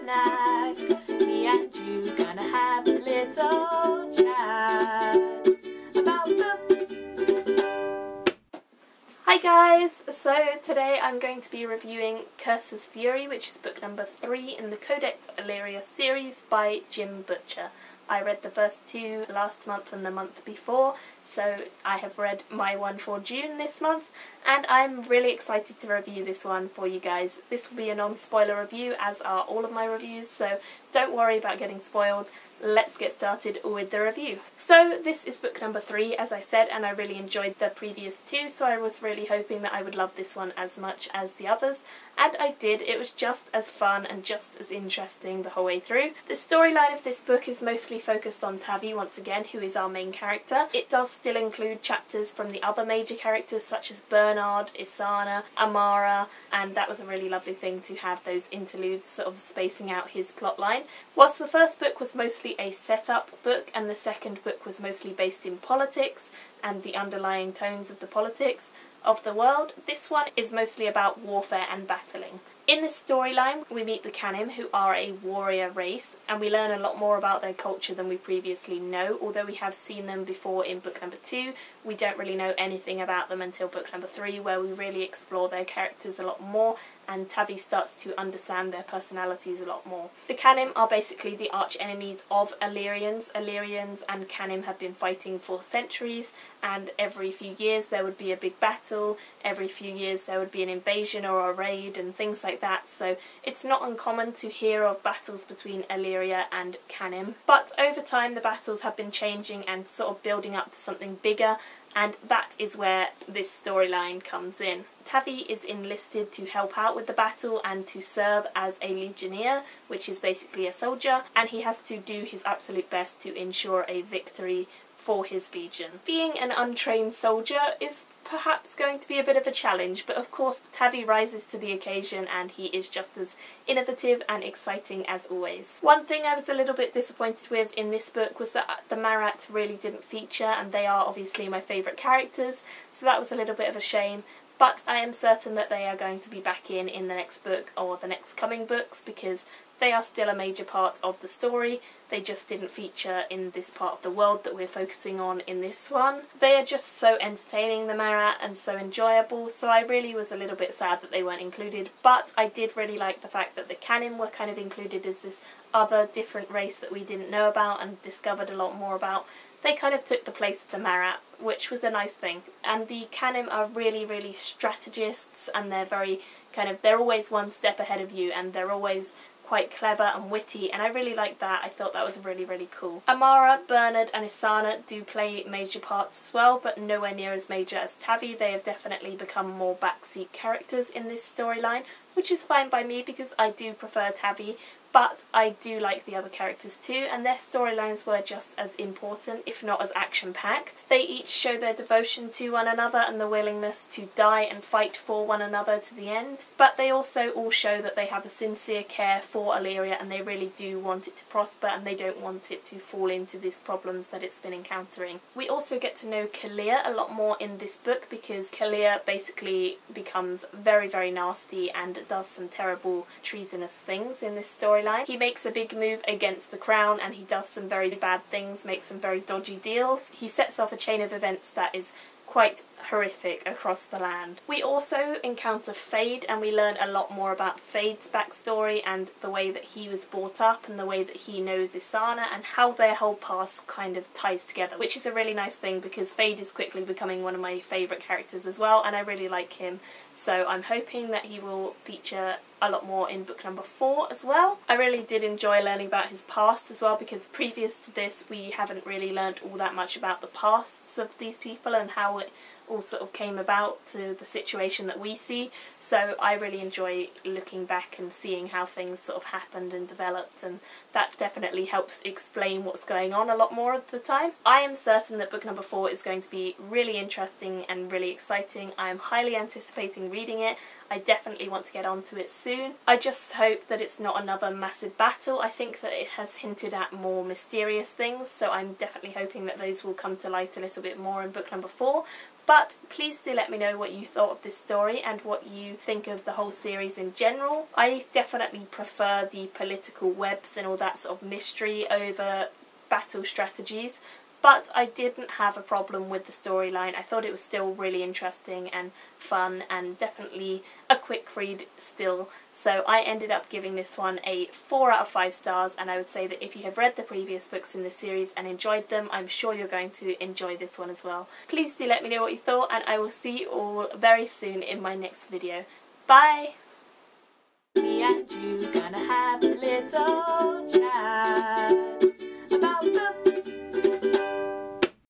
snack. Me and you gonna have a little chat about books. Hi guys! So today I'm going to be reviewing Curse's Fury, which is book number 3 in the Codex Alera series by Jim Butcher. I read the first 2 last month and the month before, so I have read my one for June this month, and I'm really excited to review this one for you guys. This will be a non-spoiler review, as are all of my reviews, so don't worry about getting spoiled. Let's get started with the review. So this is book number 3, as I said, and I really enjoyed the previous 2, so I was really hoping that I would love this one as much as the others, and I did. It was just as fun and just as interesting the whole way through. The storyline of this book is mostly focused on Tavi once again, who is our main character. It does still include chapters from the other major characters such as Bernard, Isana, Amara, and that was a really lovely thing to have those interludes sort of spacing out his plotline. Whilst the first book was mostly a setup book and the second book was mostly based in politics and the underlying tones of the politics of the world, this one is mostly about warfare and battling. In this storyline, we meet the Canim, who are a warrior race, and we learn a lot more about their culture than we previously know. Although we have seen them before in book number 2, we don't really know anything about them until book number 3, where we really explore their characters a lot more, and Tavi starts to understand their personalities a lot more. The Canim are basically the arch-enemies of Illyrians. Illyrians and Canim have been fighting for centuries, and every few years there would be a big battle, every few years there would be an invasion or a raid and things like that, so it's not uncommon to hear of battles between Illyria and Canim. But over time the battles have been changing and sort of building up to something bigger, and that is where this storyline comes in. Tavi is enlisted to help out with the battle and to serve as a legionnaire, which is basically a soldier, and he has to do his absolute best to ensure a victory for his legion. Being an untrained soldier is perhaps going to be a bit of a challenge, but of course Tavi rises to the occasion and he is just as innovative and exciting as always. One thing I was a little bit disappointed with in this book was that the Marat really didn't feature, and they are obviously my favourite characters, so that was a little bit of a shame. But I am certain that they are going to be back in the next book or the next coming books, because they are still a major part of the story. They just didn't feature in this part of the world that we're focusing on in this one. They are just so entertaining, the Marat, and so enjoyable, so I really was a little bit sad that they weren't included, but I did really like the fact that the Canim were kind of included as this other different race that we didn't know about and discovered a lot more about. They kind of took the place of the Marat, which was a nice thing. And the Canim are really, really strategists, and they're very they're always one step ahead of you, and they're always quite clever and witty, and I really liked that. I thought that was really, really cool. Amara, Bernard and Isana do play major parts as well, but nowhere near as major as Tavi. They have definitely become more backseat characters in this storyline, which is fine by me because I do prefer Tavi, but I do like the other characters too, and their storylines were just as important, if not as action-packed. They each show their devotion to one another and the willingness to die and fight for one another to the end, but they also all show that they have a sincere care for Illyria, and they really do want it to prosper, and they don't want it to fall into these problems that it's been encountering. We also get to know Kalia a lot more in this book, because Kalia basically becomes very, very nasty and does some terrible treasonous things in this story. He makes a big move against the crown, and he does some very bad things, makes some very dodgy deals. He sets off a chain of events that is quite horrific across the land. We also encounter Fade, and we learn a lot more about Fade's backstory and the way that he was brought up and the way that he knows Isana and how their whole past kind of ties together, which is a really nice thing because Fade is quickly becoming one of my favourite characters as well, and I really like him, so I'm hoping that he will feature a lot more in book number 4 as well. I really did enjoy learning about his past as well, because previous to this we haven't really learnt all that much about the pasts of these people and how it all sort of came about to the situation that we see, so I really enjoy looking back and seeing how things sort of happened and developed, and that definitely helps explain what's going on a lot more of the time. I am certain that book number 4 is going to be really interesting and really exciting. I am highly anticipating reading it. I definitely want to get onto it soon. I just hope that it's not another massive battle. I think that it has hinted at more mysterious things, so I'm definitely hoping that those will come to light a little bit more in book number 4. But please do let me know what you thought of this story and what you think of the whole series in general. I definitely prefer the political webs and all that sort of mystery over battle strategies, but I didn't have a problem with the storyline. I thought it was still really interesting and fun and definitely a quick read still. So I ended up giving this one a 4 out of 5 stars, and I would say that if you have read the previous books in this series and enjoyed them, I'm sure you're going to enjoy this one as well. Please do let me know what you thought, and I will see you all very soon in my next video. Bye! Me and you gonna have a little chat about the